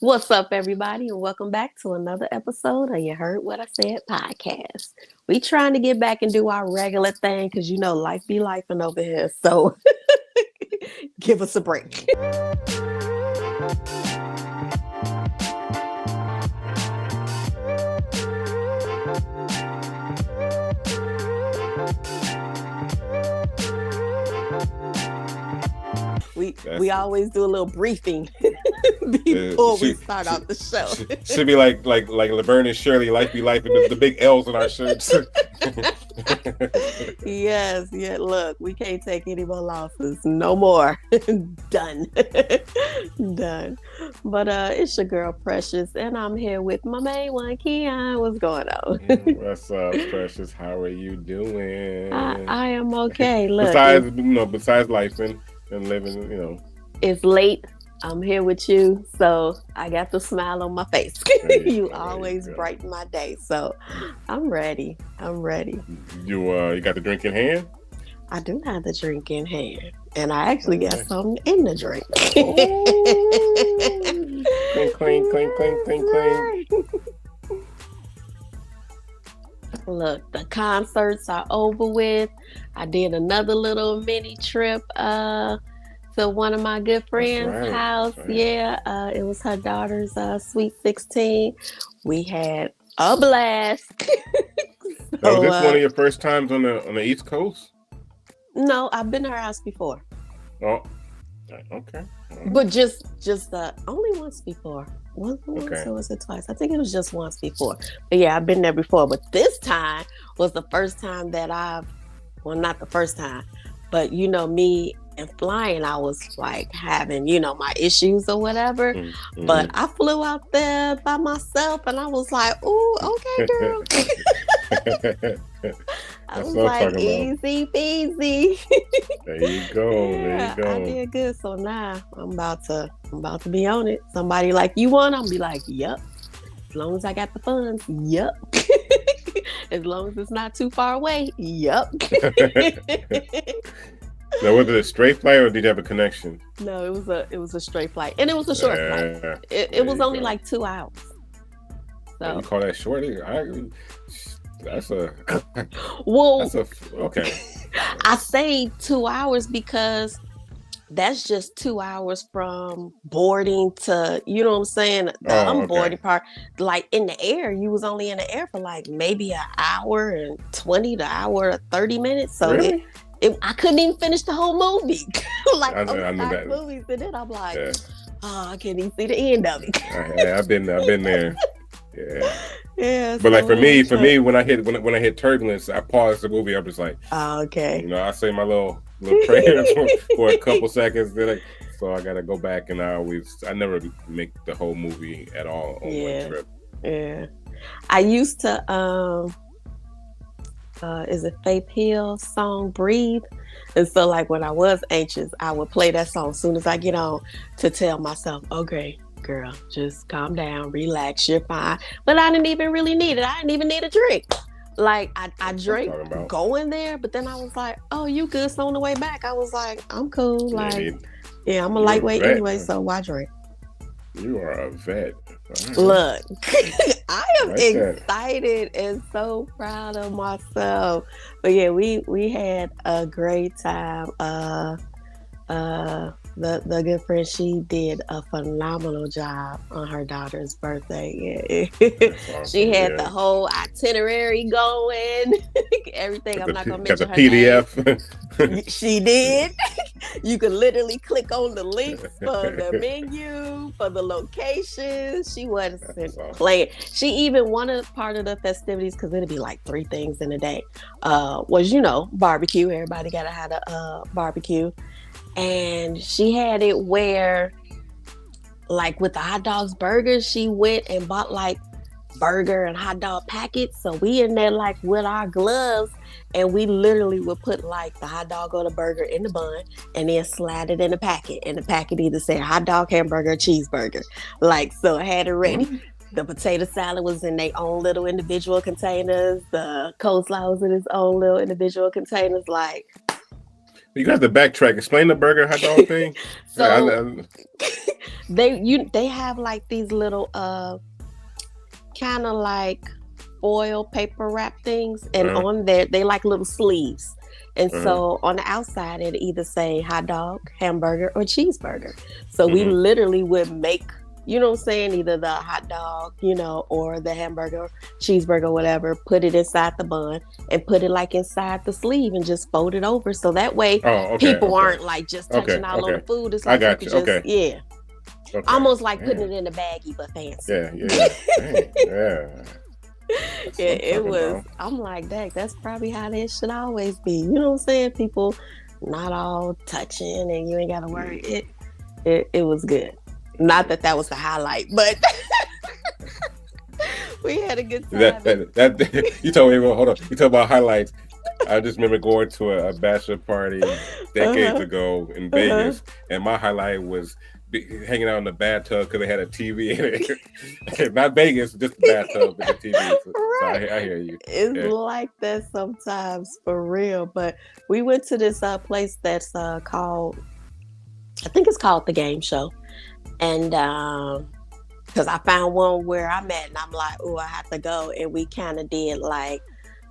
What's up, everybody, and welcome back to another episode of You Heard What I Said podcast. We trying to get back and do our regular thing because life be lifing over here. So give us a break. We always do a little briefing before we start off the show. Should be like Laverne and Shirley, life be life, and the big L's in our shirts. Yes, yeah. Look, we can't take any more losses. No more. Done. Done. But it's your girl Precious, and I'm here with my main one, Keon. What's going on? What's up, Precious? How are you doing? I am okay. Look, besides life and living, it's late. I'm here with you, so I got the smile on my face. You always brighten my day, so I'm ready. You got the drink in hand? I do have the drink in hand, and I actually got something in the drink. Clink, clink, clink, clink, clink. Look, the concerts are over with. I did another little mini trip to one of my good friends' house. Right. Yeah, it was her daughter's sweet 16. We had a blast. Was this one of your first times on the East Coast? No, I've been to her house before. Oh, okay. But just only once before. Once or was it twice? I think it was just once before. But yeah, I've been there before. But this time was the first time that not the first time, but me and flying, I was like having, my issues or whatever. Mm-hmm. But I flew out there by myself and I was like, ooh, okay, girl. I was like, easy peasy. There you go. Yeah, I did good. So now I'm about to be on it. Somebody like, you want? I'm be like, yep. As long as I got the funds, yep. As long as it's not too far away, yep. Now, was it a straight flight or did you have a connection? No, it was a straight flight, and it was a short flight. It was only like 2 hours. So you call that short? That's a okay. I say 2 hours because that's just 2 hours from boarding to, you know what I'm saying, the unboarding part. Like in the air, you was only in the air for like maybe an hour and 20 to hour 30 minutes. So really? I couldn't even finish the whole movie. Like I know that movies, and then I'm like, I can't even see the end of it. I've been there. Yeah. Yeah. But like for me, when I hit turbulence, I paused the movie. I'm just like, okay. I say my little prayers for a couple seconds. So I gotta go back, and I never make the whole movie at all on one trip. Yeah. I used to is it Faith Hill's song Breathe? And so like when I was anxious, I would play that song as soon as I get on to tell myself, okay, girl, just calm down, relax, you're fine. But I didn't even really need it. I didn't even need a drink. Like I drank going there, but then I was like, oh, you good? So on the way back, I was like, I'm cool. Like, I'm a lightweight anyway, so why drink? You are a vet. Right. Look, I am excited and so proud of myself. But yeah, we had a great time. The good friend, she did a phenomenal job on her daughter's birthday. Yeah. Awesome, she had the whole itinerary going. Everything. I'm not gonna mention her PDF. Name. She did. You could literally click on the links for the menu, for the locations. She wasn't playing. She even wanted part of the festivities, because it'd be like 3 things in a day. Was barbecue. Everybody gotta have a barbecue. And she had it where, like with the hot dogs, burgers, she went and bought like burger and hot dog packets. So we in there like with our gloves, and we literally would put like the hot dog or the burger in the bun and then slide it in the packet. And the packet either said hot dog, hamburger, cheeseburger. Like, so I had it ready. The potato salad was in their own little individual containers. The coleslaw was in its own little individual containers. Like, You got to backtrack. Explain the burger hot dog thing. So I, they have like these little kind of like foil paper wrap things, and uh, on there they like little sleeves. And uh, so on the outside it either say hot dog, hamburger, or cheeseburger. So we mm-hmm. literally would make, you know what I'm saying, either the hot dog, you know, or the hamburger, cheeseburger, whatever, put it inside the bun and put it like inside the sleeve and just fold it over. So that way Oh, okay, people okay, aren't like just okay, touching all on the okay. food. It's I like you got could you. just, Okay, yeah, okay. almost like putting Yeah, it in a baggie, but fancy. yeah, yeah, yeah. Dang, yeah. That's Yeah, what I'm it talking was. about. I'm like, that's probably how that should always be. You know what I'm saying? People not all touching, and you ain't got to worry. It was good. Not that was the highlight, but we had a good time. That you told me. Well, hold on. You talk about highlights. I just remember going to a bachelor party decades ago in Vegas, and my highlight was hanging out in the bathtub because they had a TV in it. Not Vegas, just the bathtub with the TV. So Right. I hear you. It's Yeah. like that sometimes, for real. But we went to this place that's called, I think it's called The Game Show. And because I found one where I'm at, and I'm like, oh, I have to go. And we kind of did like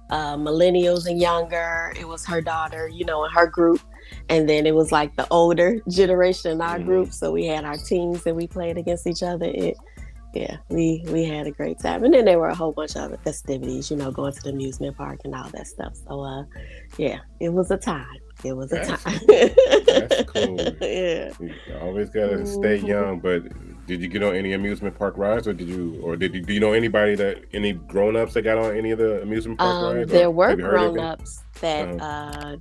millennials and younger. It was her daughter, you know, in her group. And then it was like the older generation in our group. So we had our teams and we played against each other. Yeah, we had a great time. And then there were a whole bunch of other festivities, you know, going to the amusement park and all that stuff. So yeah, it was a time. It was a time. That's cool. Yeah. You always gotta stay young. But did you get on any amusement park rides, or do you know any grown-ups that got on any of the amusement park rides? There were grown-ups that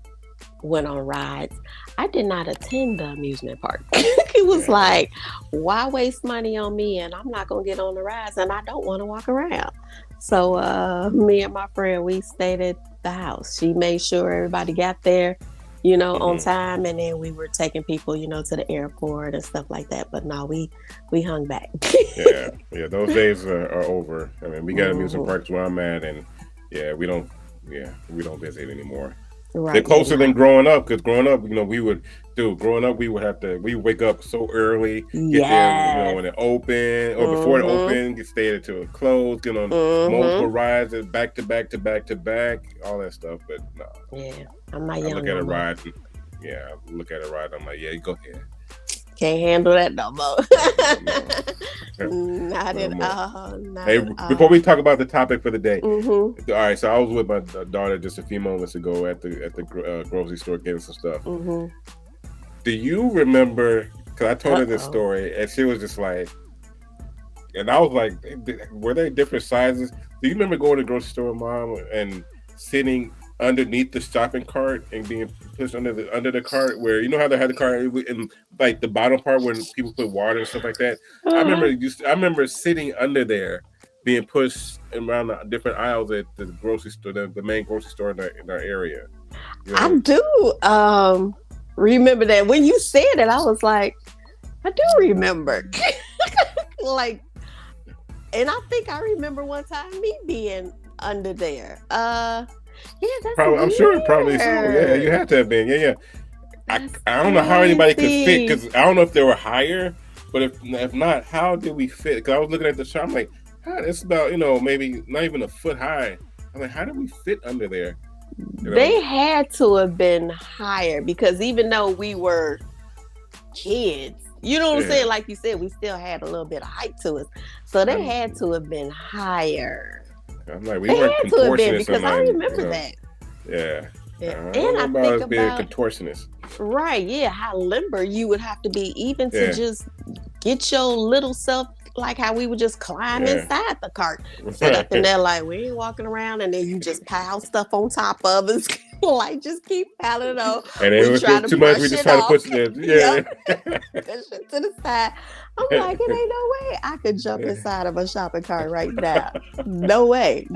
went on rides. I did not attend the amusement park. It was like, why waste money on me, and I'm not gonna get on the rides, and I don't want to walk around. So me and my friend, we stayed at the house. She made sure everybody got there, you know, on time, and then we were taking people, you know, to the airport and stuff like that. But no, we hung back. yeah, those days are over. I mean, we got amusement parks where I'm at, and we don't visit anymore. Right, they're closer than growing up, because growing up, you know, we would wake up so early, get there, you know, when it open, or before it open, get stayed until it closed, get on multiple rides, back to back to back to back, all that stuff. But no, I'm not young. I look at a ride, I'm like, yeah, go ahead. Can't handle that no more. Not at all. Hey, before we talk about the topic for the day, all right. So I was with my daughter just a few moments ago at the grocery store getting some stuff. Do you remember? Because I told her this story, and she was just like, and I was like, were they different sizes? Do you remember going to the grocery store, Mom, and sitting underneath the shopping cart and being pushed under the cart, where you know how they had the cart in like the bottom part when people put water and stuff like that? I remember sitting under there, being pushed around the different aisles at the grocery store, the main grocery store in our area. You know? I do remember that. When you said it, I was like, I do remember. Like, and I think I remember one time me being under there. Yeah, that's probably. I'm sure, probably so. Yeah, you have to have been. Yeah. I don't know how anybody could fit, because I don't know if they were higher, but if not, how did we fit? Because I was looking at the shop, I'm like, it's about, you know, maybe not even a foot high. I'm like, how did we fit under there? You know? They had to have been higher, because even though we were kids, you know what I'm saying? Like you said, we still had a little bit of height to us, so they had to have been higher. I'm like, we weren't contortionists, because I remember that. Yeah. And I think about being a contortionist. Right, yeah, how limber you would have to be even to just get your little self, like how we would just climb inside the cart. Sit up in there like we ain't walking around, and then you just pile stuff on top of us. Like, just keep piling it on. And then we try to too much, we just try to push it in. Yeah. Push it to the side. I'm like, it ain't no way I could jump inside of a shopping cart right now. No way.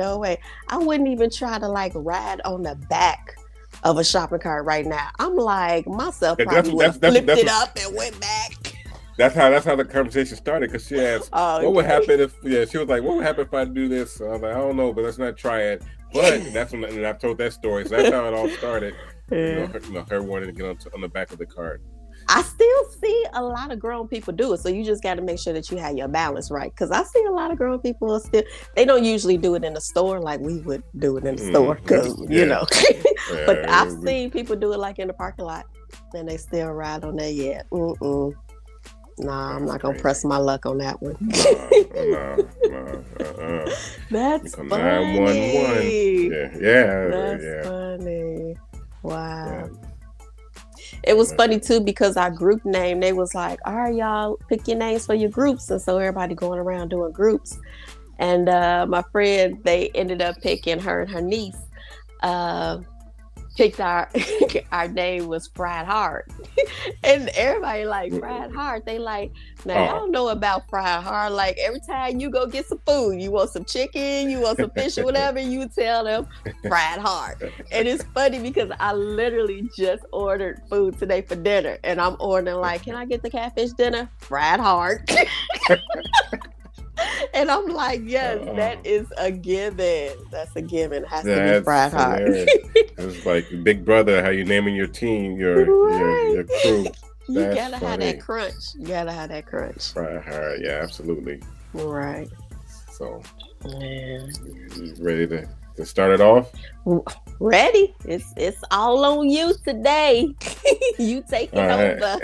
I wouldn't even try to like ride on the back of a shopping cart right now. I'm like, myself probably would have flipped it up and went back. that's how the conversation started. Because she asked, Okay. "What would happen if?" Yeah, she was like, "What would happen if I do this?" So I was like, "I don't know, but let's not try it." But that's when and I've told that story. So that's how it all started. Yeah. Her wanting to get on the back of the cart. I still see a lot of grown people do it. So you just got to make sure that you have your balance right. Because I see a lot of grown people they don't usually do it in the store like we would do it in the store. Because, you know. But I've seen people do it like in the parking lot. And they still ride on that yet. Nah, I'm not going to press my luck on that one. No. That's funny. 911. Yeah. That's funny. Wow. Yeah. It was funny too because our group name, they was like, all right, y'all pick your names for your groups. And so everybody going around doing groups. And my friend, they ended up picking her and her niece. Picked our name was Fried Hard. And everybody like Fried Hard. They like, now y'all don't know about Fried Hard. Like every time you go get some food, you want some chicken, you want some fish or whatever, you tell them Fried Hard. And it's funny because I literally just ordered food today for dinner. And I'm ordering like, can I get the catfish dinner? Fried Hard. And I'm like, yes, that is a given. That's a given. It has to be Fried Hard. It's like Big Brother, how you naming your team, your crew. You gotta have that crunch. You gotta have that crunch. Fried Hard, yeah, absolutely. Right. So, you ready to start it off? Ready? It's all on you today. You take it over.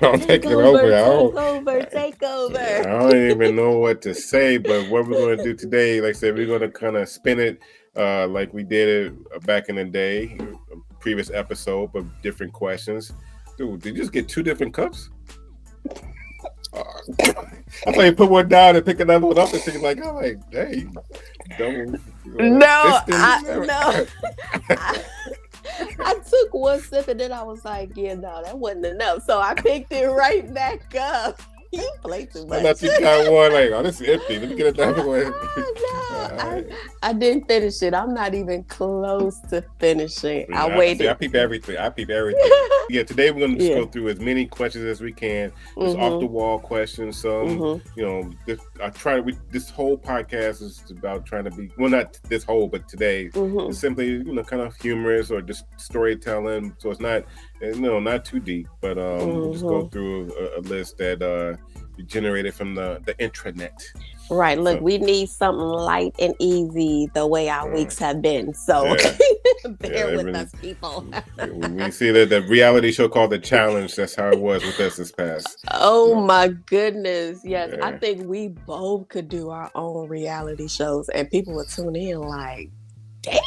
I'm taking over. Take over. I don't even know what to say, but what we're going to do today, like I said, we're going to kind of spin it like we did it back in the day, previous episode, but different questions. Dude, did you just get 2 different cups? I thought you put one down and pick another one up and think like, I'm like, hey, I took one sip and then I was like, yeah, no, that wasn't enough. So I picked it right back up. You play too much. I thought you got one like, oh, this is empty. Let me get another one. I didn't finish it. I'm not even close to finishing. Yeah, I waited. I peep everything. Yeah, today we're going to just go through as many questions as we can. Just off the wall questions. Some, this whole podcast is about trying to be, well, not this whole, but today it's simply, kind of humorous or just storytelling. So it's not, not too deep, but we'll just go through a list that generated from the intranet. Right. Look, we need something light and easy the way our weeks have been. So bear with us, people. We see that the reality show called The Challenge. That's how it was with us this past. Oh, my goodness. Yes. Yeah. I think we both could do our own reality shows and people would tune in like, damn.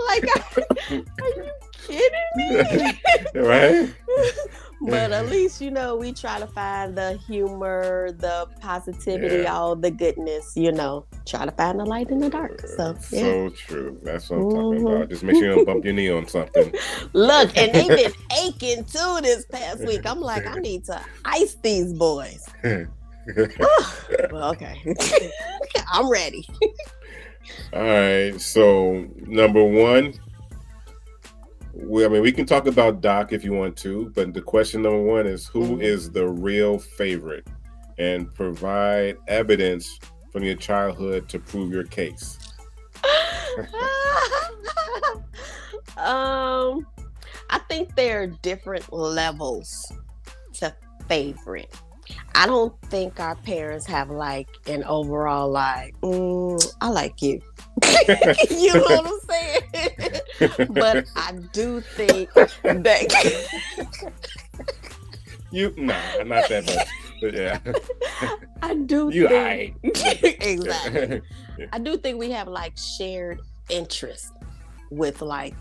Like, are you kidding me? Right? But at least, we try to find the humor, the positivity, all the goodness, try to find the light in the dark. So true. That's what I'm talking about. Just make sure you don't bump your knee on something. Look, and they've been aching too this past week. I'm like, I need to ice these boys. Well, okay. I'm ready. All right. So, number 1. We can talk about Doc if you want to, but the question number 1 is who is the real favorite, and provide evidence from your childhood to prove your case. I think there are different levels to favorite. I don't think our parents have like an overall like, I like you. You know what I'm saying? But I do think that not that much. But yeah. I do think exactly. I do think we have like shared interests with like,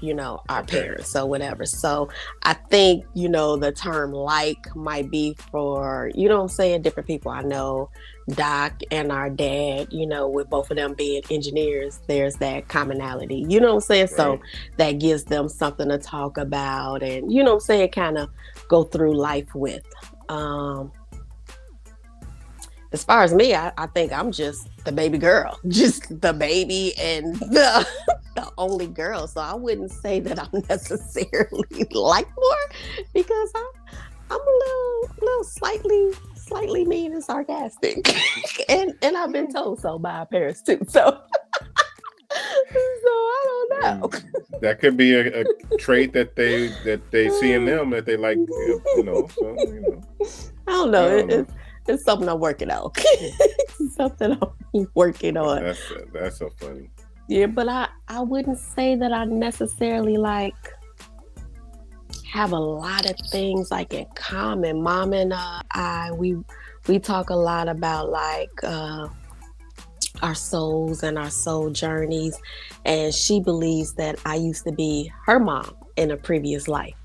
our parents or whatever. So I think, the term like might be for, different people. I know Doc and our dad, with both of them being engineers, there's that commonality, you know what I'm saying? Right. So that gives them something to talk about and, kind of go through life with. The as far as me, I think I'm just the baby girl, just the baby and the only girl. So I wouldn't say that I'm necessarily like more, because I'm a little slightly mean and sarcastic, and I've been told so by our parents too. So I don't know. That could be a trait that they see in them that they like, So I don't know. It's something I'm working on. Something I'm working on. That's so funny. Yeah, but I wouldn't say that I necessarily like have a lot of things like in common. Mom and we talk a lot about like our souls and our soul journeys, and she believes that I used to be her mom in a previous life.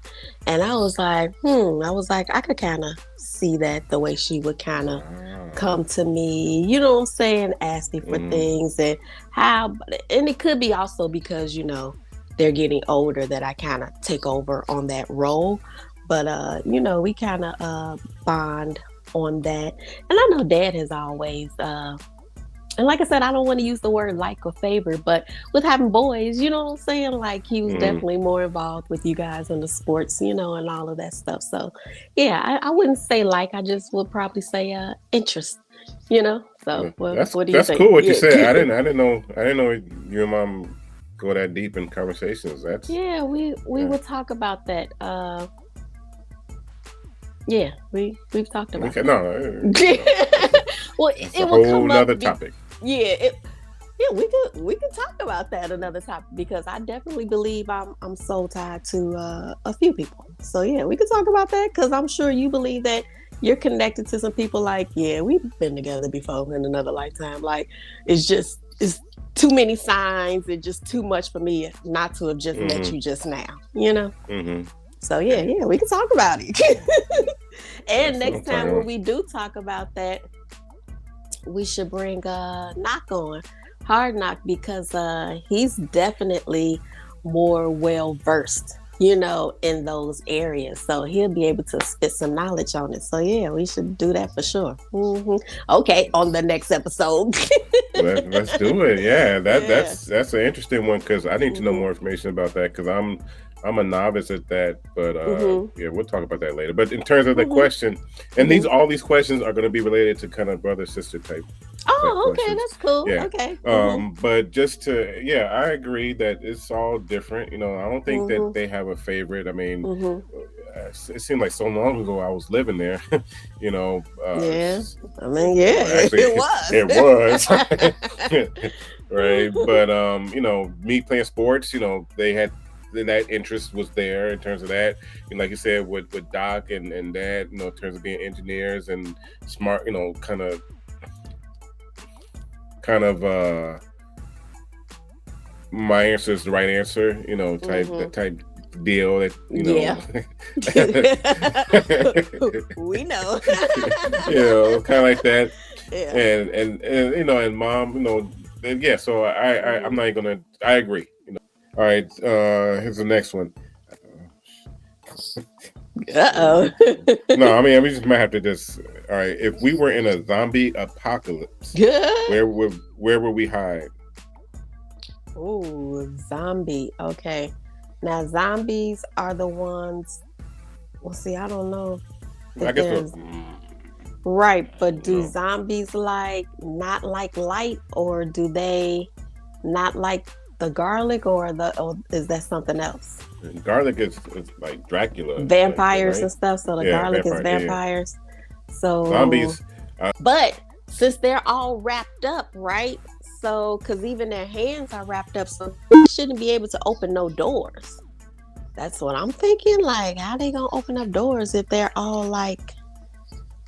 And I was like, I could kind of see that, the way she would kind of come to me, you know what I'm saying, ask me for things, and it could be also because, they're getting older, that I kind of take over on that role. But, we kind of bond on that. And I know Dad has always, and like I said, I don't want to use the word like or favor, but with having boys, you know what I'm saying? Like, he was definitely more involved with you guys in the sports, and all of that stuff. So, yeah, I wouldn't say like, I just would probably say interest, So, what do you think? That's cool what you said. I didn't know you and Mom go that deep in conversations. We would talk about that. We've talked about that. No. Well, it's a whole other topic. We could talk about that another topic, because I definitely believe I'm soul tied to a few people. So yeah, we could talk about that, because I'm sure you believe that you're connected to some people. Like, yeah, we've been together before in another lifetime. Like, it's too many signs. It's just too much for me not to have just met you just now. So yeah, we can talk about it. And next time when we do talk about that, we should bring Knock on, Hard Knock, because he's definitely more well versed, in those areas. So he'll be able to spit some knowledge on it. So yeah, we should do that for sure. Okay, on the next episode. Let's do it. Yeah, that's an interesting one, because I need to know more information about that, because I'm a novice at that, but we'll talk about that later. But in terms of the question, and all these questions are going to be related to kind of brother sister type. Oh, okay, that's cool. Yeah. Okay. But just I agree that it's all different. I don't think that they have a favorite. I mean, it seemed like so long ago I was living there. Yeah. I mean, yeah, actually, it was. It was. Right. But me playing sports, they had. That interest was there in terms of that, and like you said, with Doc and Dad, in terms of being engineers and smart, kind of my answer is the right answer, type deal that we know. Kind of like that. And and Mom, so I'm not gonna. I agree. All right, here's the next one. Uh-oh. No, I mean, we just might have to just. All right, if we were in a zombie apocalypse, where would we hide? Oh, zombie. Okay, now zombies are the ones. Well, see, I don't know. I guess. Right, but do zombies not like light, or do they not like the garlic, or is that something else? Garlic is like Dracula. Vampires and stuff. So the garlic is vampires. Yeah. So zombies. But since they're all wrapped up, right? So, because even their hands are wrapped up, so they shouldn't be able to open no doors. That's what I'm thinking. Like, how they gonna open up doors if they're all like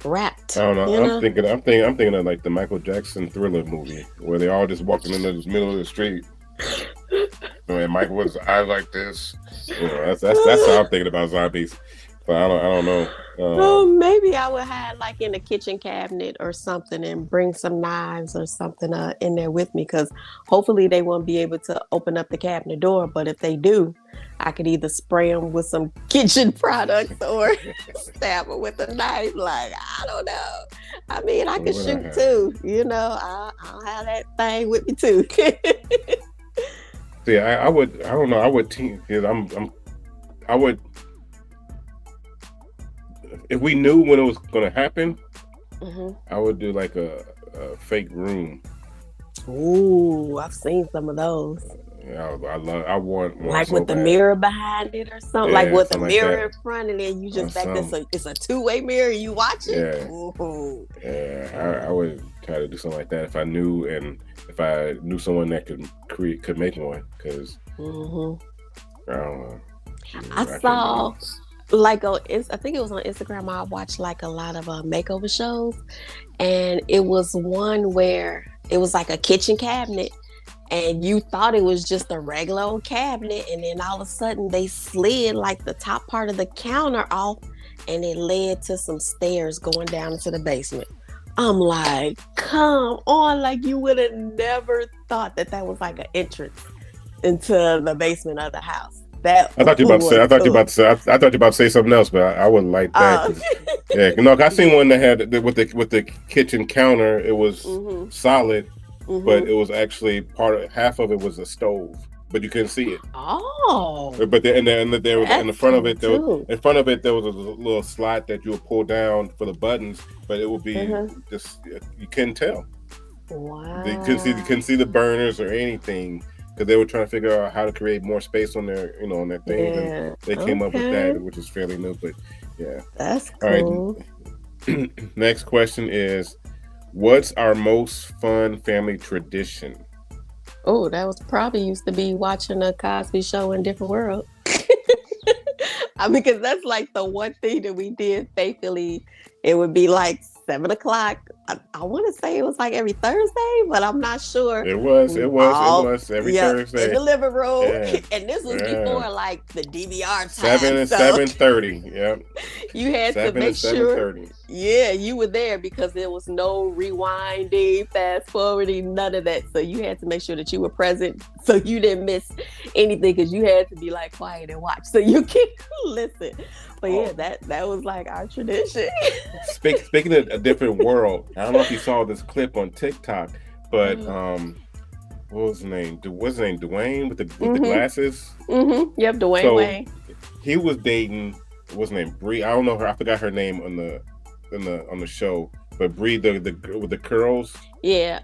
wrapped? I don't know. I'm thinking of like the Michael Jackson Thriller movie, where they all just walking in the middle of the street. And Michael was eyes like this. That's how I'm thinking about zombies. But I don't know. Maybe I would hide like in a kitchen cabinet or something, and bring some knives or something in there with me, because hopefully they won't be able to open up the cabinet door. But if they do, I could either spray them with some kitchen products or stab them with a knife. Like, I don't know. I mean, I can shoot too. You know, I'll have that thing with me too. See, I would. I don't know. I would team. I would. If we knew when it was going to happen, I would do like a fake room. Ooh, I've seen some of those. Yeah, I want one like so with the bad. mirror behind it or something. Yeah, like with the something mirror like in front, and then you just back something. this. It's a two-way mirror. And you watch it. Yeah, Ooh. yeah. I would try to do something like that if I knew, and if I knew someone that could make one. Because I don't know. I saw. Like I think it was on Instagram. I watched like a lot of makeover shows, and it was one where it was like a kitchen cabinet, and you thought it was just a regular old cabinet, and then all of a sudden they slid like the top part of the counter off, and it led to some stairs going down into the basement. I'm like, come on, like you would have never thought that was like an entrance into the basement of the house. I thought you about to say something else, but I wouldn't like that. Yeah, I seen one that had with the kitchen counter. It was solid, but it was actually half of it was a stove, but you couldn't see it. Oh, but there was in the front of it. There was a little slot that you would pull down for the buttons, but it would be just you couldn't tell. Wow, you couldn't see the burners or anything. Because they were trying to figure out how to create more space on their, on their thing, and they came up with that, which is fairly new. But yeah, that's cool. All right. Next question is, what's our most fun family tradition? Oh, that was probably used to be watching a Cosby Show in different world. I mean, because that's like the one thing that we did faithfully. It would be like 7:00. I want to say it was like every Thursday, but I'm not sure. It was every Thursday in the living room, and this was before like the DVR time. 7:30. Yep. You had to make sure. Yeah, you were there because there was no rewinding, fast forwarding, none of that. So you had to make sure that you were present, so you didn't miss anything, because you had to be like quiet and watch so you can listen. But yeah, that was like our tradition. Speaking of a different world, I don't know if you saw this clip on TikTok, but what was his name? Dwayne with the glasses. Yep, Dwayne Wayne. He was dating. What's her name? Bree. I don't know her. I forgot her name on the show. But Bree, the with the curls. Yeah.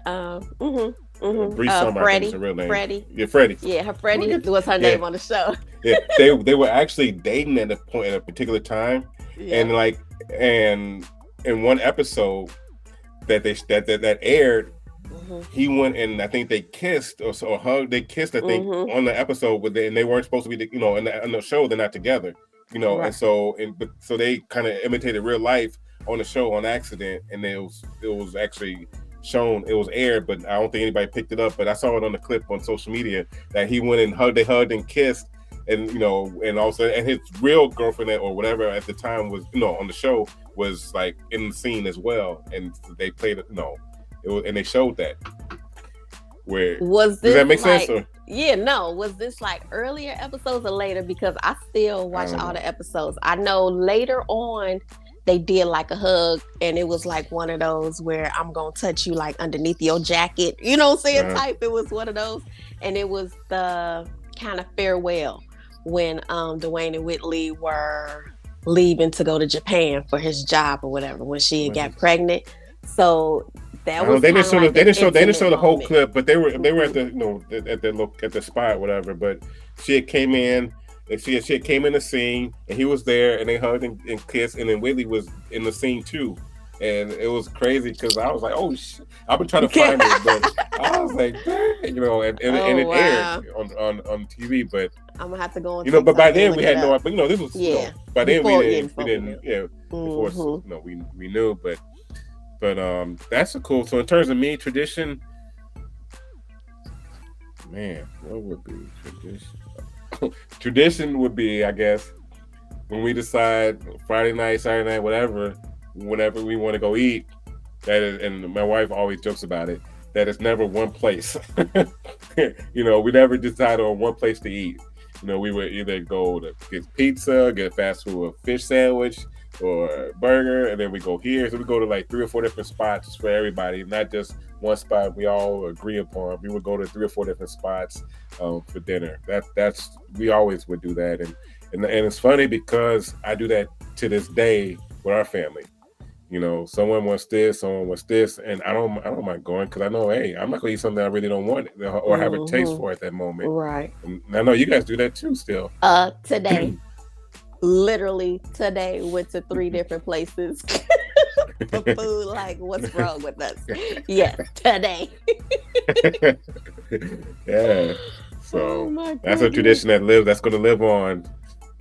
Bree Freddie. Is her real name. Freddie. Yeah, Freddie. Yeah, her Freddie was her name on the show. Yeah, they were actually dating at a particular time, and in one episode that aired, he went and I think they kissed or hugged. They kissed, I think, on the episode, and they weren't supposed to be, in the show they're not together, right. And so they kind of imitated real life on the show on accident, and it was actually shown, it was aired, but I don't think anybody picked it up. But I saw it on the clip on social media that he went and hugged and kissed, and and also, and his real girlfriend or whatever at the time was on the show was like in the scene as well, and they played it. And they showed that. Does that make sense? Or? Yeah, no. Was this like earlier episodes or later? Because I still watch all the episodes. I know later on they did like a hug, and it was like one of those where I'm gonna touch you like underneath your jacket, type. It was one of those, and it was the kind of farewell when Dwayne and Whitley were leaving to go to Japan for his job or whatever, when she had got pregnant. So that was they didn't show the whole clip, but they were at the at the spot or whatever. But she had came in. And she had came in the scene, and he was there, and they hugged and kissed, and then Whitley was in the scene too, and it was crazy because I was like, "Oh shit!" I've been trying to find it, but I was like, "Dang," and it aired on TV. But I'm gonna have to go on. But by then we had no. But this was by then we didn't. Yeah, before we knew, but that's a cool. So in terms of me, tradition, man, what would be tradition? Tradition would be, I guess, when we decide Friday night, Saturday night, whenever we want to go eat. That is, and my wife always jokes about it, that it's never one place. We never decide on one place to eat. We would either go to get pizza, get fast food, a fish sandwich, or burger, and then we go here. So we go to like 3 or 4 different spots for everybody, not just one spot we all agree upon. We would go to 3 or 4 different spots for dinner. That's we always would do that, and it's funny because I do that to this day with our family. Someone wants this, and I don't mind going because I know, hey, I'm not gonna eat something I really don't want or have a taste for at that moment. Right. And I know you guys do that too. Still. Today, literally today, went to 3 different places for food. Like, what's wrong with us? Yes, today. Yeah. So that's a tradition that's going to live on.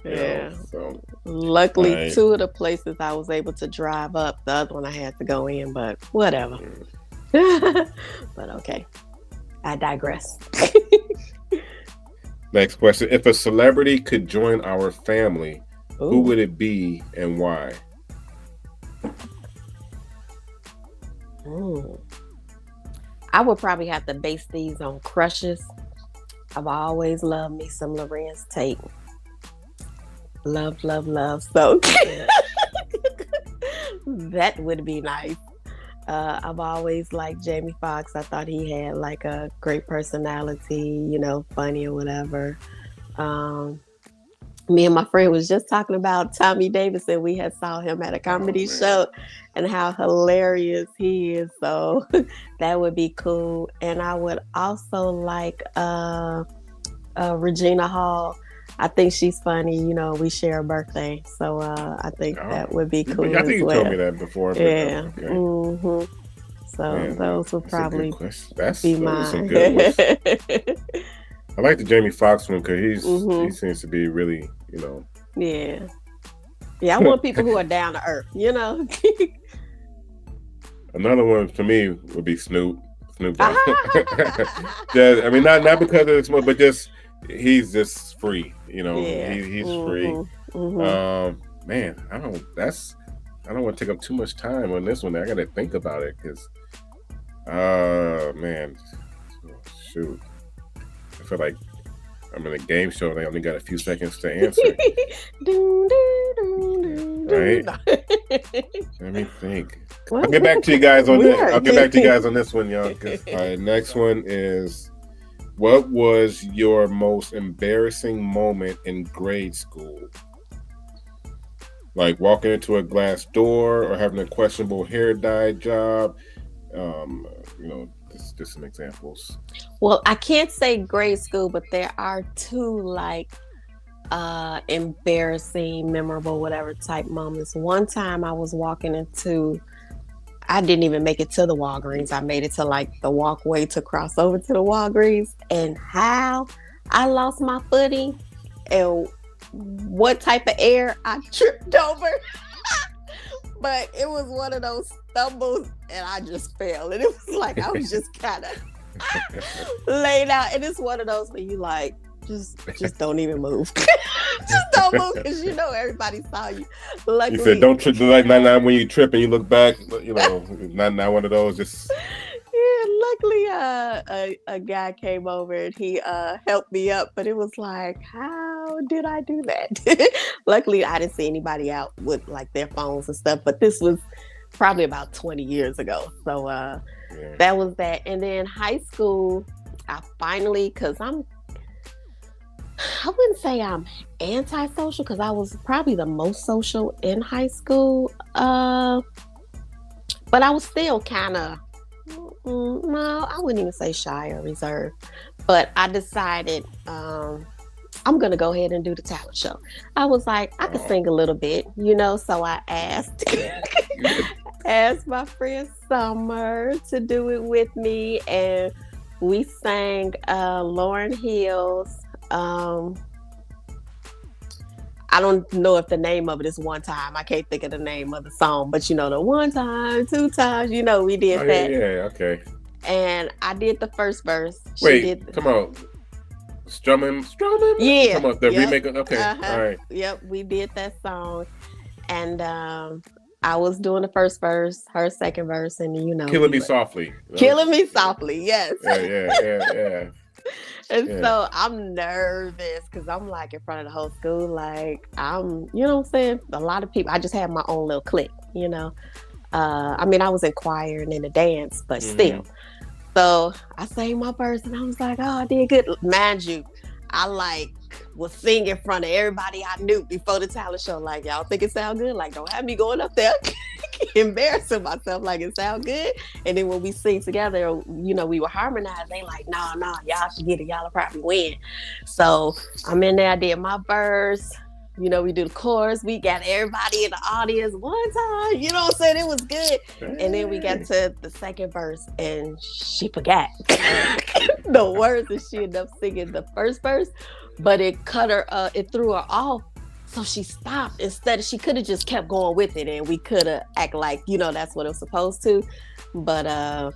Yeah. So luckily, 2 of the places I was able to drive up. The other one I had to go in, but whatever. But okay, I digress. Next question: if a celebrity could join our family, who would it be and why? I would probably have to base these on crushes. I've always loved me some Lorenz Tate. Love. So that would be nice. I've always liked Jamie Foxx. I thought he had like a great personality, funny or whatever. Me and my friend was just talking about Tommy Davidson. We had saw him at a comedy show and how hilarious he is. So that would be cool. And I would also like Regina Hall. I think she's funny. We share a birthday. So I think that would be cool. I think you told me that before. Yeah. Okay. Mm-hmm. So Man, those would probably be mine. Good ones. I like the Jamie Foxx one because he seems to be really, Yeah. Yeah, I want people who are down to earth, Another one for me would be Snoop Dogg. I mean, not because of this one, but just he's just free. He's free. Man, I don't want to take up too much time on this one. I got to think about it because, man, shoot. I feel like I'm in a game show and I only got a few seconds to answer. Right? Let me think. I'll get back to you guys on this. I'll get back to you guys on this one, y'all. All right, next one is, what was your most embarrassing moment in grade school? Like walking into a glass door or having a questionable hair dye job. Just some examples. Well, I can't say grade school, but there are 2 like embarrassing, memorable, whatever type moments. One time I was walking I didn't even make it to the Walgreens. I made it to like the walkway to cross over to the Walgreens, and how I lost my footing and what type of air I tripped over. But it was one of those stumbles and I just fell. And it was like I was just kind of laid out. And it's one of those where you like, just don't even move. Just don't move because everybody saw you. Luckily, you said don't trip. Like not when you trip and you look back. Not one of those. Just luckily, a guy came over and he helped me up. But it was like, how did I do that? Luckily, I didn't see anybody out with like their phones and stuff. But this was probably about 20 years ago. So that was that. And then high school, I finally, because I wouldn't say I'm antisocial because I was probably the most social in high school. But I was still kind of, no, I wouldn't even say shy or reserved. But I decided I'm going to go ahead and do the talent show. I was like, I could sing a little bit, so I asked my friend Summer to do it with me. And we sang Lauryn Hill's I don't know if the name of it is One Time. I can't think of the name of the song, but the 1 time, 2 times, we did that. Yeah, okay. And I did the first verse. Come on. Strumming? Yeah. Come on, the remake of, okay. All right. Yep, we did that song. And I was doing the first verse, her second verse, and Killing Me Softly. Killing Me Softly, yes. Yeah. And so I'm nervous because I'm like in front of the whole school. Like you know what I'm saying? A lot of people, I just had my own little clique, you know? I mean, I was in choir and in the dance, but still. So I sang my verse and I was like, oh, I did good. Mind you, I like was singing in front of everybody I knew before the talent show. Like, y'all think it sound good? Like, don't have me going up there embarrassing myself. Like, it sound good. And then when we sing together, you know, we were harmonized. They like, no, y'all should get it. Y'all will probably win. So I'm in there. I did my verse. You know, we do the chorus. We got everybody in the audience one time. You know what I'm saying? It was good. And then we got to the second verse and she forgot the words and she ended up singing the first verse, but it cut her, it threw her off. So she stopped instead. She could have just kept going with it and we could have act like, you know, that's what it was supposed to. But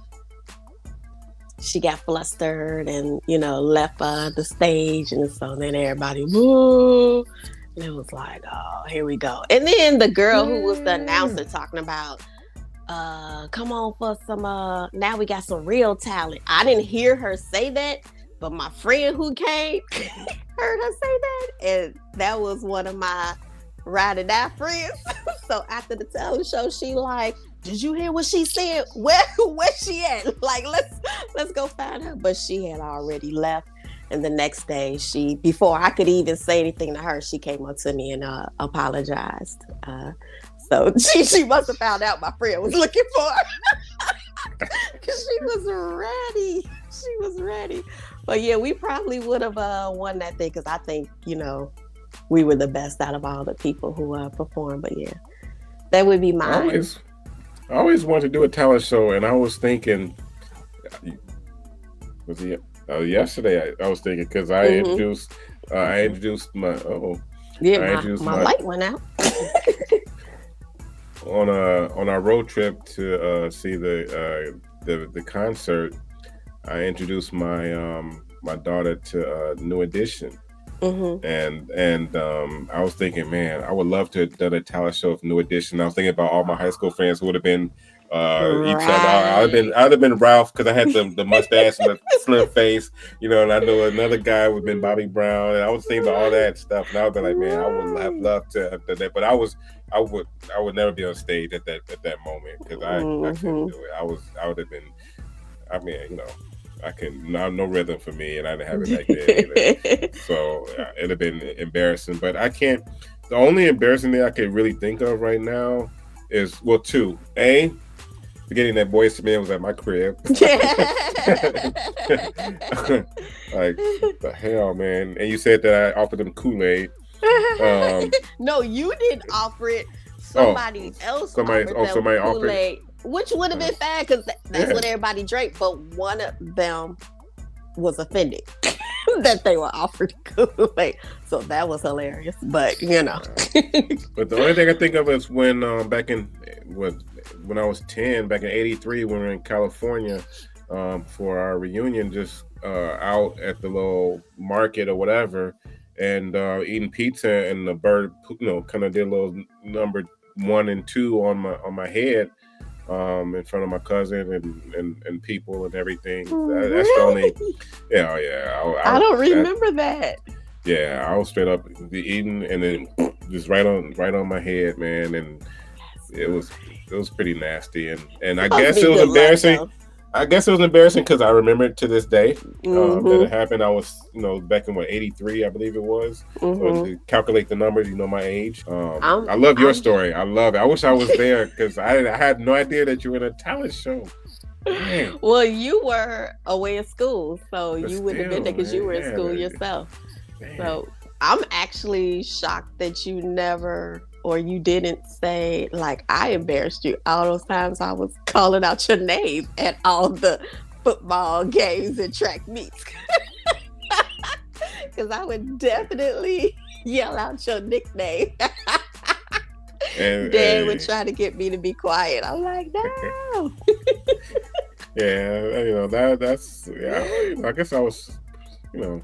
she got flustered and, you know, left the stage. And so then everybody, woo. And it was like, oh, here we go. And then the girl who was the announcer talking about, come on for some, now we got some real talent. I didn't hear her say that, but my friend who came heard her say that. And that was one of my ride or die friends. So after the talent show, she like, did you hear what she said? Where she at? Like, let's go find her. But she had already left. And the next day, before I could even say anything to her, she came up to me and apologized. So she must have found out my friend was looking for her. Because she was ready. She was ready. But yeah, we probably would have won that thing because I think, you know, we were the best out of all the people who performed. But yeah, that would be mine. I always wanted to do a talent show, and I was thinking, yesterday I was thinking because I introduced my my light went out on our road trip to see the concert. I introduced my my daughter to New Edition, and I was thinking, man, I would love to have done a talent show of New Edition. I was thinking about all my high school friends who would have been each other. I'd have been Ralph because I had the mustache and the slim face, you know, and I know another guy would have been Bobby Brown, and I was thinking about all that stuff, and I would be like, man, I would have loved to have done that, but I would never be on stage at that moment because I couldn't do it. I would have been, I mean, you know, no rhythm for me, and I didn't have it back then either. So it'd have been embarrassing, but I can't. The only embarrassing thing I can really think of right now is, well, two. Forgetting that Boyz II Men was at my crib. Like, the hell, man. And you said that I offered them Kool-Aid. No, you didn't offer it. Somebody else offered Kool-Aid, which would have been bad because that's what everybody drank. But one of them was offended that they were offered Kool-Aid. So that was hilarious. But, you know. But the only thing I think of is when when I was 10, back in 83, when we were in California for our reunion, just out at the little market or whatever, and eating pizza, and the bird, you know, kind of did a little number 1 and 2 on my head in front of my cousin and people and everything. That's the only. Yeah. I don't remember that. Yeah, I was straight up eating and then just right on my head, man, and it was pretty nasty, and I guess it was embarrassing. I guess it was embarrassing because I remember it to this day that it happened. I was, you know, back in 83, I believe it was. So to calculate the numbers, you know my age. I love your story. I love it. I wish I was there because I had no idea that you were in a talent show. Man. Well, you were away at school, so you wouldn't have been there because you were in school yourself. Man. So I'm actually shocked that you never, or you didn't say, like, I embarrassed you all those times I was calling out your name at all the football games and track meets. Because I would definitely yell out your nickname. Dad would try to get me to be quiet. I'm like, no. Yeah, you know, that's, yeah, I guess I was, you know,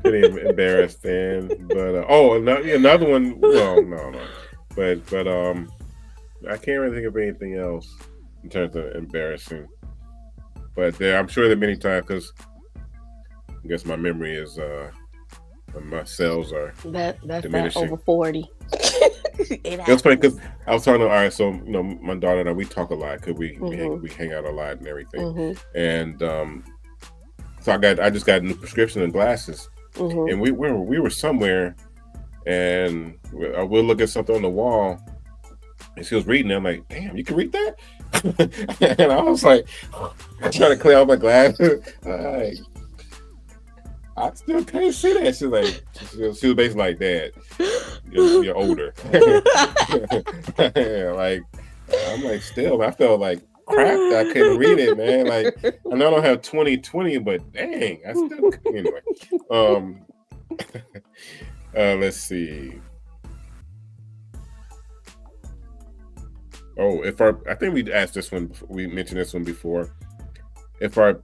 pretty embarrassed then. But another one. Well, no. But I can't really think of anything else in terms of embarrassing. But I'm sure there are many times because I guess my memory is my cells are that's diminishing. that over 40. It was funny because I was talking to, all right, so my daughter and I, we talk a lot because we hang out a lot and everything, and so I just got a new prescription and glasses, and we were somewhere, and we'll look at something on the wall, and she was reading it. I'm like, damn, you can read that? And I was like, trying to clear out my glasses. Like, I still can't see that. She was basically like, Dad, you're older. Like, I'm like, still, I felt like crap that I couldn't read it, man. Like, I know I don't have 20/20, but dang, I still couldn't. Anyway. Let's see. Oh, I think we asked this one, we mentioned this one before. I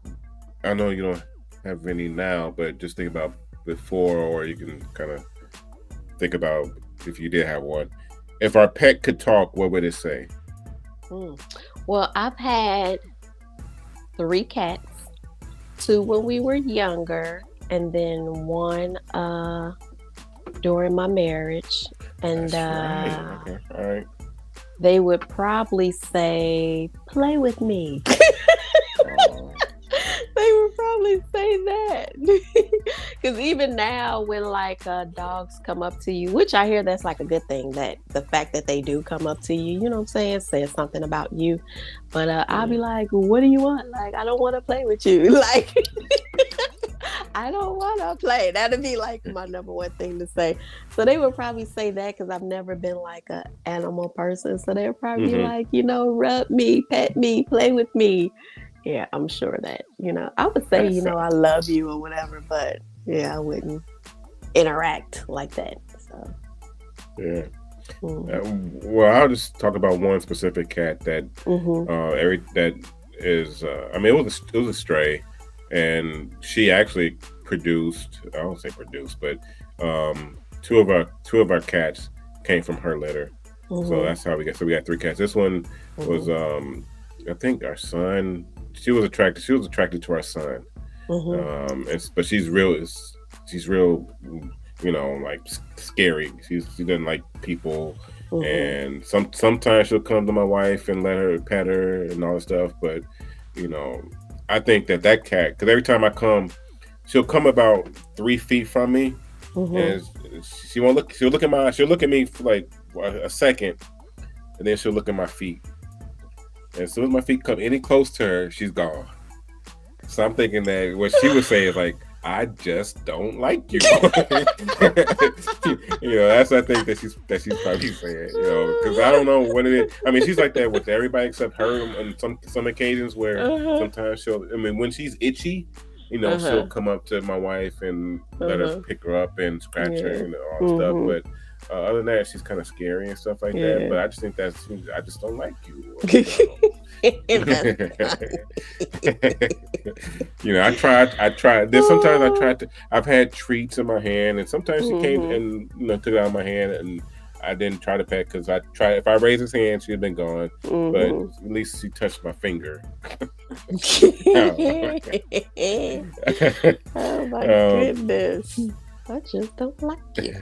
know you don't have any now, but just think about before, or you can kind of think about if you did have one. If our pet could talk, what would it say? Well, I've had 3 cats, 2 when we were younger, and then 1 during my marriage. And right. Okay. All right. They would probably say, "Play with me." They would probably say that. Because even now, when like dogs come up to you, which I hear that's like a good thing, that the fact that they do come up to you, you know what I'm saying, says something about you. But I'll be like, "What do you want?" Like, "I don't want to play with you." Like, I don't want to play. That'd be like my number one thing to say. So they would probably say that, because I've never been like an animal person. So they would probably be like, rub me, pet me, play with me. Yeah, I'm sure that, I would say, I love you or whatever, but yeah, I wouldn't interact like that. So yeah. Well, I'll just talk about one specific cat that that is. I mean, it was a stray, and she actually produced. I don't say produced, but two of our cats came from her litter. So that's how we got. So we got 3 cats. This one was, I think, our son. She was attracted to our son. But she's real, like scary. She doesn't like people, and sometimes she'll come to my wife and let her pet her and all that stuff. But I think that cat, because every time I come, she'll come about 3 feet from me, and she won't look. She'll look at me for like a second, and then she'll look at my feet. And as soon as my feet come any close to her, she's gone. So I'm thinking that what she would say is like, "I just don't like you." That's I think that she's probably saying. Because I don't know what it is. I mean, she's like that with everybody except her. On some occasions where sometimes when she's itchy, she'll come up to my wife and let her pick her up and scratch her and all stuff. But other than that, she's kind of scary and stuff like that. But I just think I just don't like you. I tried. There's sometimes I've had treats in my hand, and sometimes she came and took it out of my hand, and I didn't try to pet, because if I raised his hand, she'd been gone. But at least she touched my finger. Oh my goodness. I just don't like you.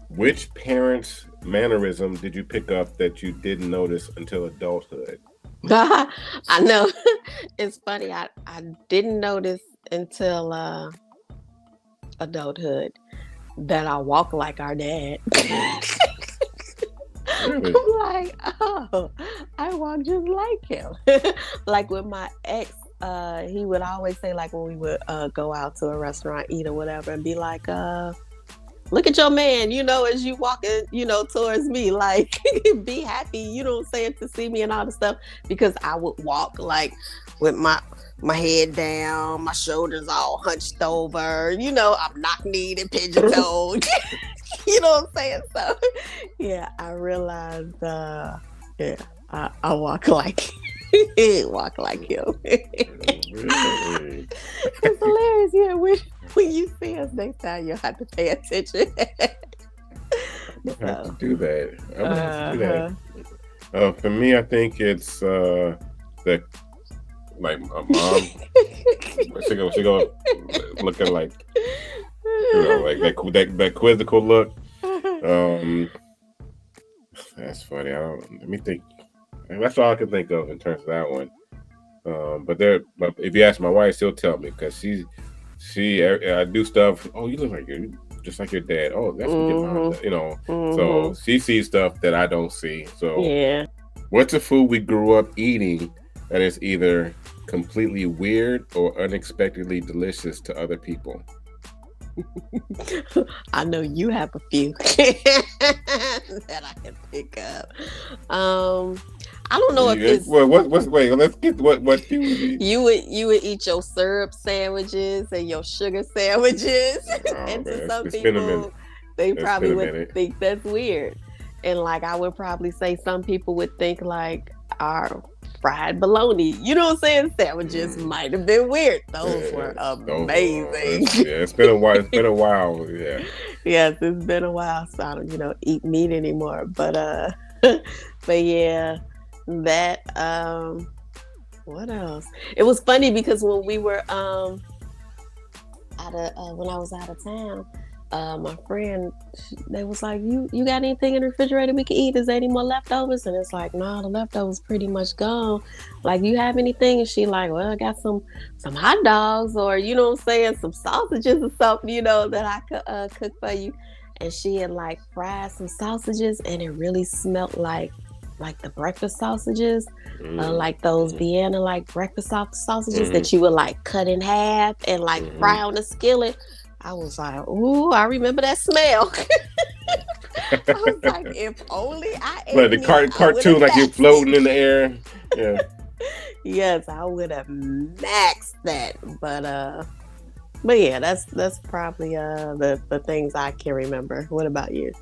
Which parent's mannerism did you pick up that you didn't notice until adulthood? I know. It's funny. I didn't notice until adulthood that I walk like our dad. Really? I'm like, oh, I walk just like him. Like with my ex, he would always say, like when we would go out to a restaurant, eat or whatever, and be like, "Look at your man, as you walking, towards me, like be happy, saying to see me and all the stuff," because I would walk like with my head down, my shoulders all hunched over, I'm knock-kneed and pigeon-toed. You know what I'm saying? So yeah, I realized I walk like walk like him. Really? It's hilarious. Yeah, when you see us next time, you'll have to pay attention. I'm gonna have to do that. For me, I think it's that like a mom. she go looking like that quizzical look. That's funny. Let me think. That's all I can think of in terms of that one. But if you ask my wife, she'll tell me because I do stuff. Oh, you look like you just like your dad. Oh, that's what your mom does. So she sees stuff that I don't see. So yeah. What's a food we grew up eating that is either completely weird or unexpectedly delicious to other people? I know you have a few that I can pick up. I don't know if it's wait. Let's get what few you would eat your syrup sandwiches and your sugar sandwiches, and to some people, they probably would think that's weird. And like I would probably say some people would think like our fried bologna, you know what I'm saying? Sandwiches might have been weird. Those were amazing. It's been a while. It's been a while. Yeah. Yes, it's been a while. So I don't, eat meat anymore. But but yeah, that what else? It was funny because when we were when I was out of town, my friend, they was like, you got anything in the refrigerator we can eat? Is there any more leftovers? And it's like, no, the leftovers pretty much gone. Like, you have anything? And she like, well, I got some hot dogs, or you know what I'm saying, some sausages or something, that I could cook for you. And she had like fried some sausages, and it really smelled like the breakfast sausages, like those Vienna like breakfast sausages that you would like cut in half and like fry on the skillet. I was like, ooh, I remember that smell. I was like, if only I ate like the cartoon, like you're floating in the air. Yeah. Yes, I would have maxed that. But yeah, that's probably the things I can remember. What about you?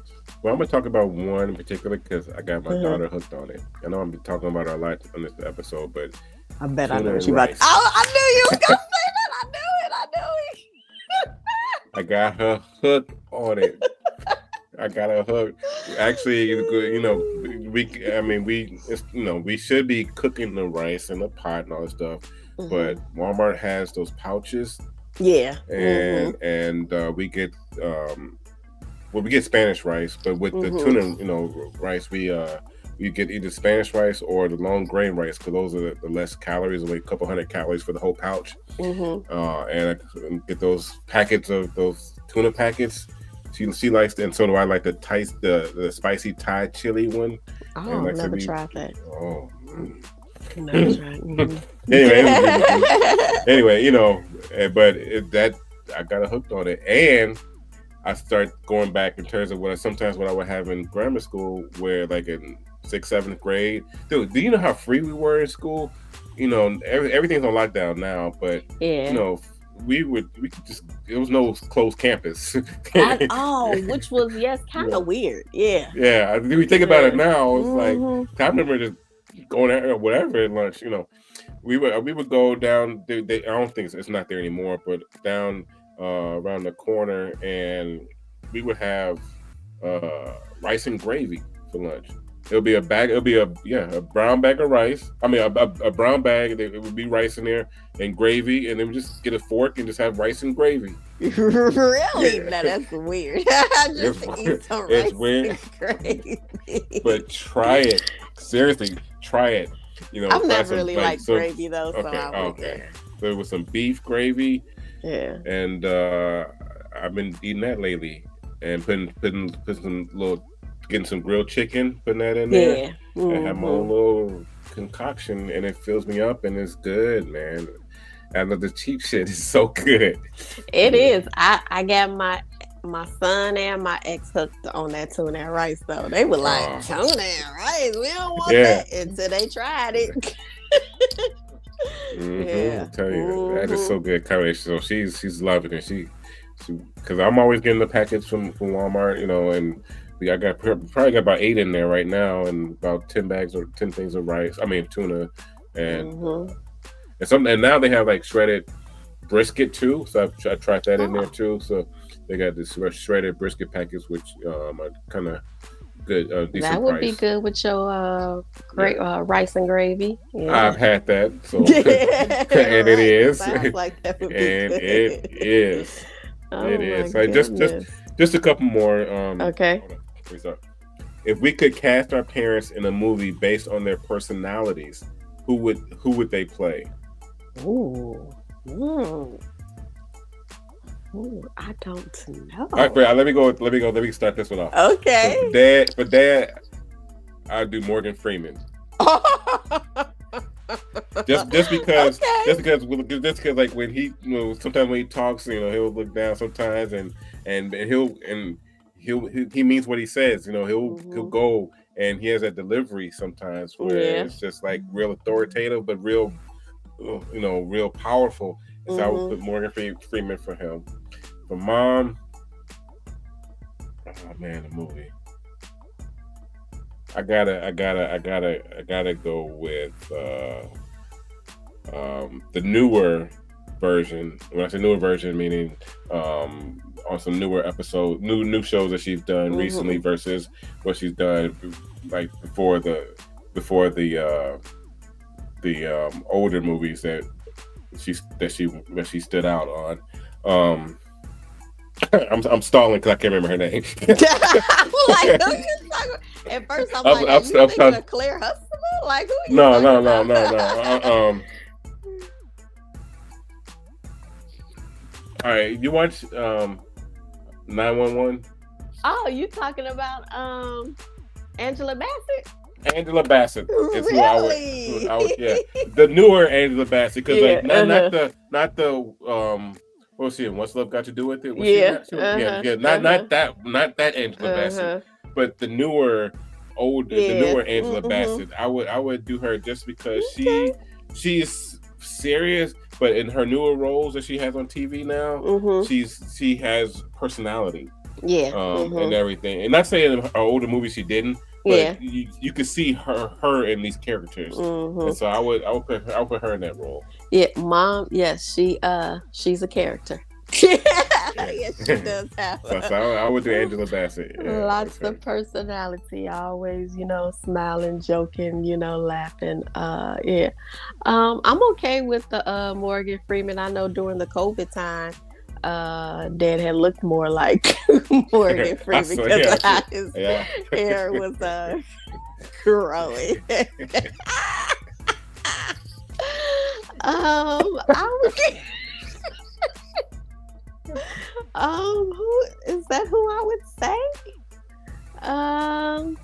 Well, I'm gonna talk about one in particular because I got my daughter hooked on it. I know I'm talking about her a lot on this episode, but I bet I know what you about. Oh, I knew you was gonna say that. I knew it. I got her hooked on it. I got her hooked. Actually, we should be cooking the rice in the pot and all that stuff, but Walmart has those pouches. Yeah, and we get we get Spanish rice, but with the tuna, rice, we get either Spanish rice or the long grain rice because those are the less calories, only a couple hundred calories for the whole pouch. And I get those packets of those tuna packets. She likes, and so do I, like the spicy Thai chili one. Oh, I've never tried that. Oh. Never tried. Anyway, but that I got hooked on it, and I start going back in terms of what I would have in grammar school, where like in 6th, 7th grade. Dude, do you know how free we were in school? Everything's on lockdown now, but we could just, there was no closed campus. Which was kind of weird. Yeah. Yeah, we think about it now. It's like I remember just going out or whatever at lunch. We would go down. I don't think it's not there anymore, but down around the corner, and we would have rice and gravy for lunch. It'll be a brown bag of rice. I mean, a brown bag. It would be rice in there and gravy, and then we just get a fork and just have rice and gravy. Really? Yeah. No, that's weird. It's weird. Gravy. But try it. Seriously, try it. I've never really liked gravy though. Okay. So it was some beef gravy. Yeah. And I've been eating that lately, and putting some little. Getting some grilled chicken, putting that in there, and have my own little concoction, and it fills me up, and it's good, man. I love the cheap shit; it's so good. It is. I got my son and my ex hooked on that tuna and rice, though. They were like, tuna and rice, we don't want that until they tried it. I tell you, that is so good combination. So she's loving it. She because I'm always getting the packets from Walmart, and. I probably got about 8 in there right now, and about 10 bags or 10 things of rice. I mean tuna, and and now they have like shredded brisket too. So I tried that in there too. So they got this shredded brisket packets, which I kind of good, decent That would price. be good with your great rice and gravy. Yeah. I've had that, so and it Right. is, Sounds like that would be and good. it is. Oh It my is. Like just a couple more. Okay. Hold on. Let me start. If we could cast our parents in a movie based on their personalities, who would they play? Ooh. Ooh. Ooh, I don't know. All right, let me go. Let me start this one off. Okay. So for dad, I'd do Morgan Freeman. just because like when he, sometimes when he talks, he'll look down sometimes, and he means what he says. He'll go, and he has that delivery sometimes where it's just like real authoritative, but real, real powerful. And so I would put Morgan Freeman for him. For mom, oh man, the movie. I gotta go with the newer version. When I say newer version, meaning on some newer episode, new shows that she's done recently versus what she's done like before the older movies that she stood out on. I'm stalling because I can't remember her name. Like, at first I'm like, are you thinking of Claire Huxtable? Like, who are you No. All right, you watch 911? Oh, you talking about Angela Bassett? Angela Bassett is really? who I would, yeah, the newer Angela Bassett, because like not the what was she in? What's Love Got to Do with It? Was not that Angela Bassett, but the newer Angela Bassett. I would do her just because she's serious, but in her newer roles that she has on TV now, she has personality, and everything. And not saying in her older movies she didn't, but you could see her in these characters, and so I would put her in that role. Yeah, mom. Yes, she's a character. Yes, she does have. So I would do Angela Bassett. Yeah, lots of personality, always, smiling, joking, laughing. I'm okay with the Morgan Freeman. I know during the COVID time, Dad had looked more like Morgan Freeman because his hair was growing. I would. Who is that? Who I would say? I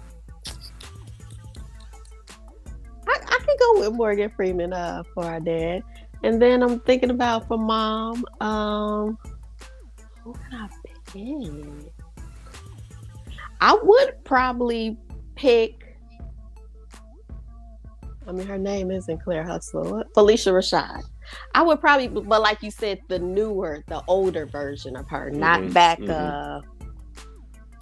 can go with Morgan Freeman for our dad, and then I'm thinking about for mom. Who could I pick? I would probably pick. I mean, her name isn't Claire Huxtable. Felicia Rashad. I would probably, but like you said, the older version of her, not back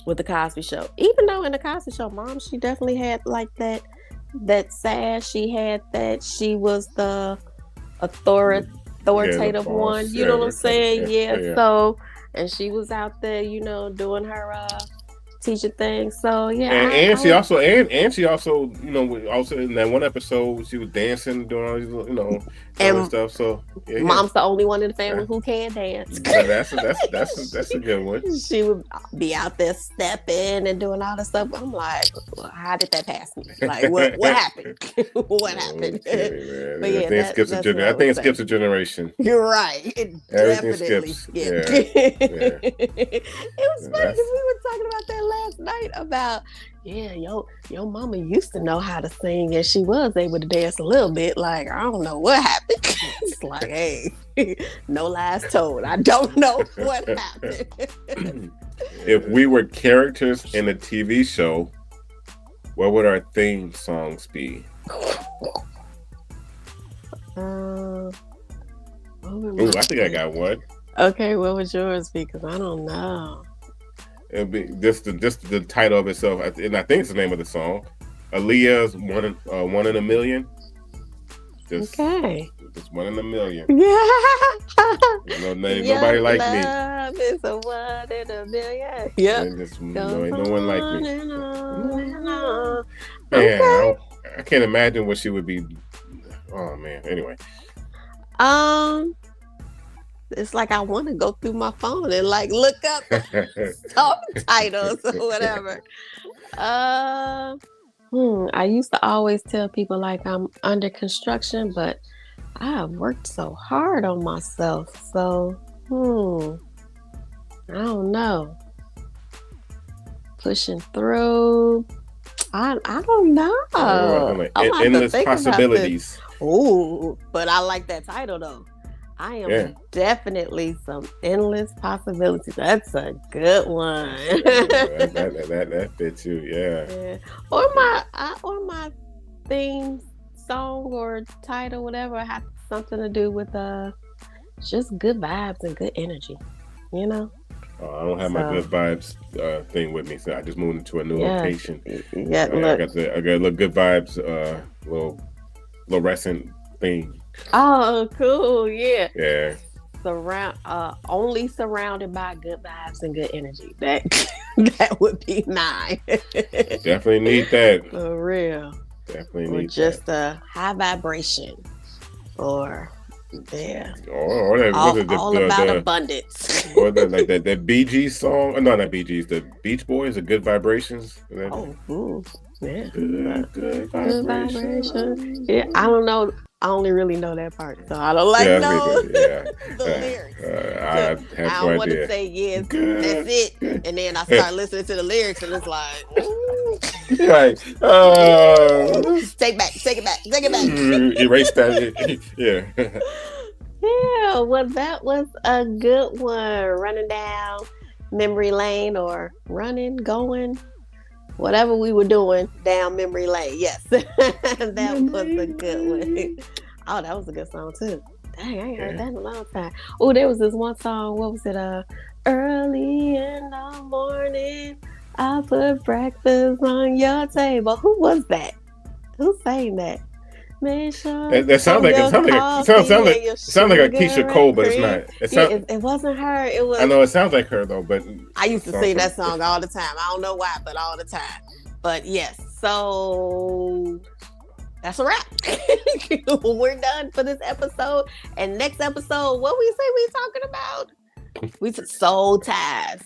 with the Cosby Show. Even though in the Cosby Show, mom, she definitely had like that sass. She had that. She was the authoritative one. You know what I'm saying? Yeah. So, and she was out there, doing her teacher thing. So yeah, she also also in that one episode she was dancing, doing all these all this stuff. So mom's the only one in the family who can dance. That's a good one. She would be out there stepping and doing all this stuff. I'm like, well, how did that pass me? Like, what happened? What happened? Okay, but yeah, I think it skips a generation. You're right. It definitely skips. It was funny because we were talking about that last night about your mama used to know how to sing and she was able to dance a little bit. Like, I don't know what happened. It's like, hey, no lies told. I don't know what happened. If we were characters in a TV show, what would our theme songs be? I think I got one. Okay, what would yours be? Because I don't know. It'll be just the title of itself, and I think it's the name of the song. Aaliyah's "One in a Million." Just It's one in a million. Yeah. Nobody like me. Love is a one in a million. Yeah. Ain't no one like me. Man, Okay. I can't imagine what she would be. Oh man. Anyway. It's like I want to go through my phone and like look up song titles or whatever. I used to always tell people like I'm under construction, but I have worked so hard on myself. So, I don't know. Pushing through. I don't know. Like endless possibilities. Oh, but I like that title though. I am definitely some endless possibilities. That's a good one. that fits you, yeah. Or my theme song or title, whatever, have something to do with just good vibes and good energy. I don't have my good vibes thing with me, so I just moved into a new location. Yeah, I got a little good vibes, little fluorescent thing. Oh, cool! Yeah. Yeah. Only surrounded by good vibes and good energy. That would be nice. Definitely need that. For real. Definitely need just a high vibration, or all about abundance. Or that Bee Gees song? No, not Bee Gees. The Beach Boys, the Good Vibrations. Yeah. Good vibration. Yeah, I don't know. I only really know that part, so I don't know the lyrics. I have I don't want to say yes, that's it, and then I start listening to the lyrics, and it's like, right. Take it back. Erase that. Yeah. Yeah. Well, that was a good one. Running down memory lane, or going. Whatever we were doing down memory lane. Yes. That was a good one. Oh, that was a good song too. Dang, I ain't heard that in a long time. Oh, there was this one song. What was it? Early in the morning, I put breakfast on your table. Who was that? Who sang that? That sounds like a Keisha Cole, but it's not. It wasn't her. It was. I know it sounds like her though, but I used to sing that song all the time. I don't know why, but all the time. But yes, so that's a wrap. We're done for this episode. And next episode, what we say we talking about? We said soul ties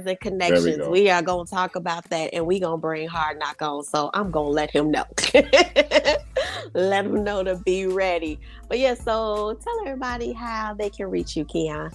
and connections. We are going to talk about that, and we going to bring Hard Knock on. So I'm going to let him know. Let him know to be ready. But yeah, so tell everybody how they can reach you, Keon.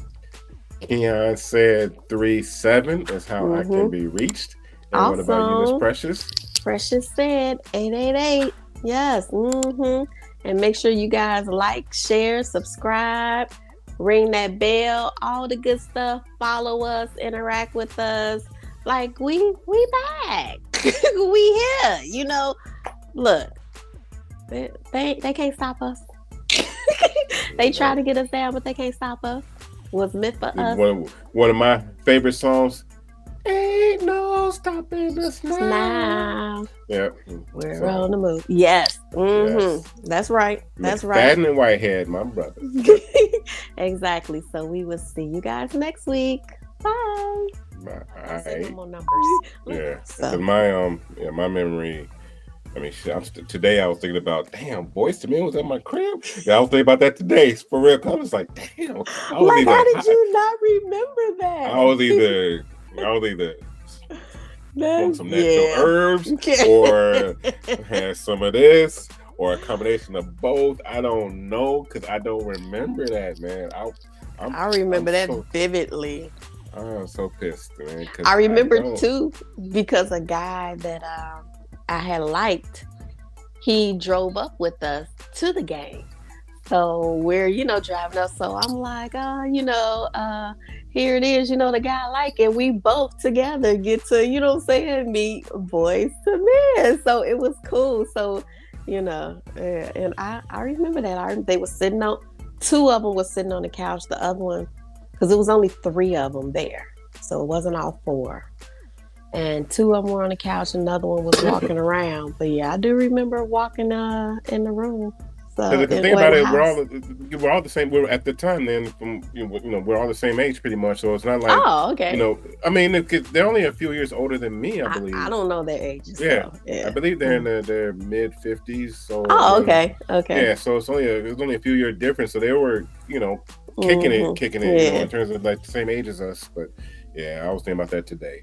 Keon said 37 is how I can be reached. And awesome. What about you, Miss Precious? Precious said 888. Yes. And make sure you guys like, share, subscribe. Ring that bell, all the good stuff. Follow us, interact with us. Like we back. We here. Look, they can't stop us. They try to get us down, but they can't stop us. Was meant for us. One of my favorite songs. Ain't no stopping us now. Yeah. We're on the move. Yes. Yes. That's right. That's right. McFadden and Whitehead, my brother. Exactly. So we will see you guys next week. Bye. Bye. More numbers. Yeah. So. My memory. I mean, today I was thinking about, damn, Boyz II Men was at my crib. Yeah, I was thinking about that today. For real. I was like, damn. How did you not remember that? I was either on some natural herbs, or had some of this, or a combination of both. I don't know, because I don't remember that, man. I remember that vividly. I'm so pissed, man. I remember too, because a guy that I had liked, he drove up with us to the game. So we're, driving up. So I'm like, here it is, the guy I like, and we both together get to, meet Boyz II Men. So it was cool. So, and I remember that. They were sitting on, two of them was sitting on the couch. The other one, because it was only 3 of them there. So it wasn't all 4. And 2 of them were on the couch, and another one was walking around. But yeah, I do remember walking in the room. So the thing about it, we're all the same. We're at the time then, from we're all the same age pretty much. So it's not like okay. I mean, they're only a few years older than me, I believe. I don't know their ages. Yeah, so, yeah. I believe they're in their mid-50s. So okay. Yeah, so it's only a few year difference. So they were kicking it, in terms of like the same age as us. But yeah, I was thinking about that today.